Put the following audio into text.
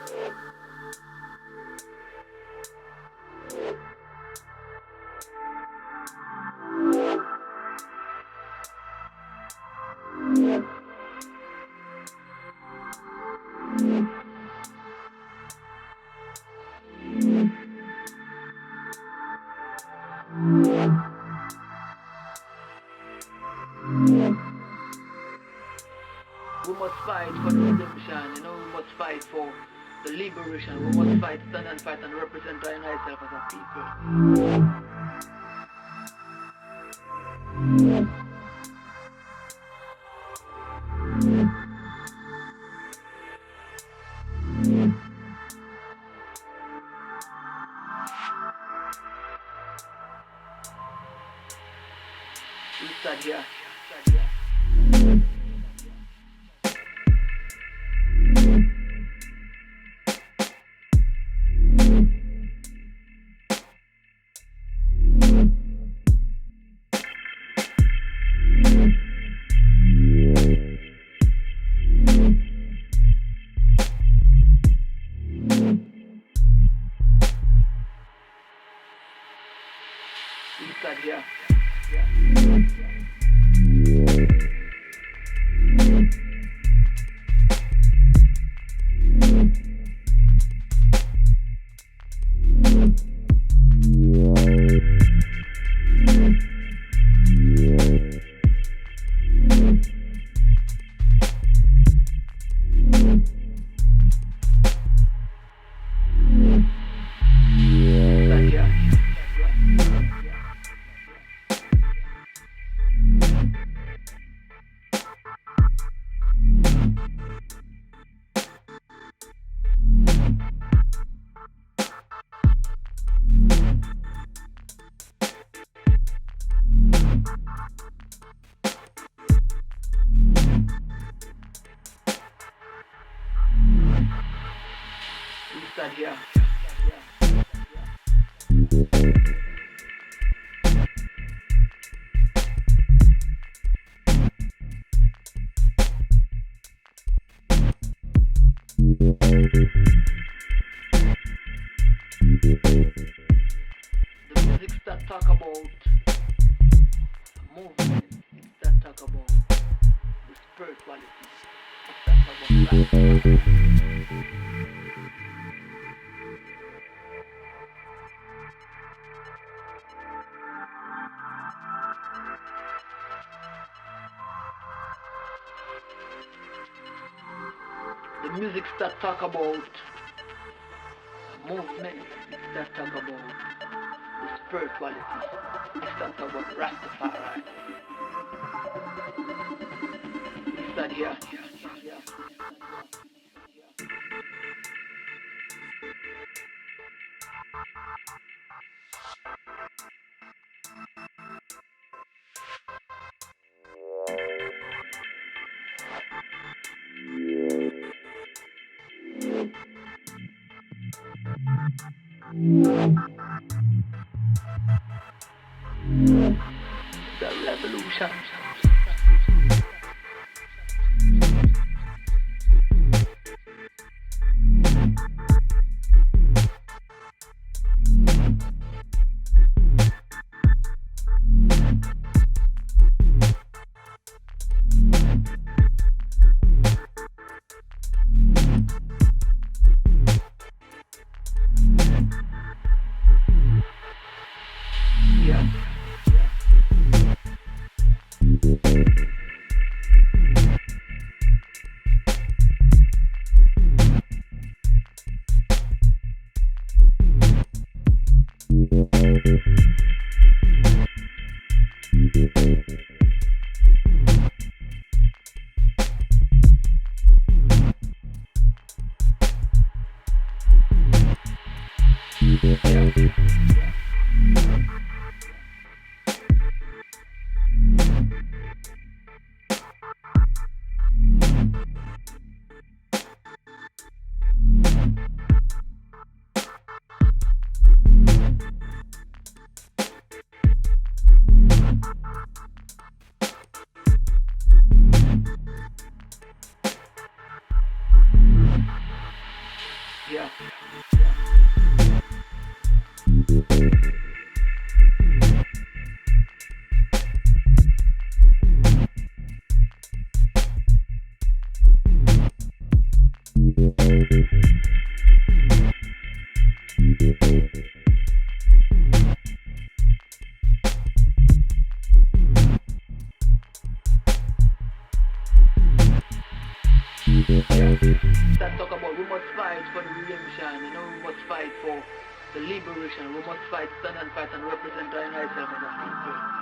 We must fight for the redemption, you know, we must fight for the liberation, we must fight, stand and fight and represent ourselves as a people. We stand here. We stand here. The music that talk about movement, that talk about the spirituality, that talk about the music that talk about movement, that talk about the spirituality, that talk about Rastafari. We stand here. The revolution. That talk about we must fight for the redemption, we must fight for the liberation, we must fight, stand and fight and represent our ourselves as a people.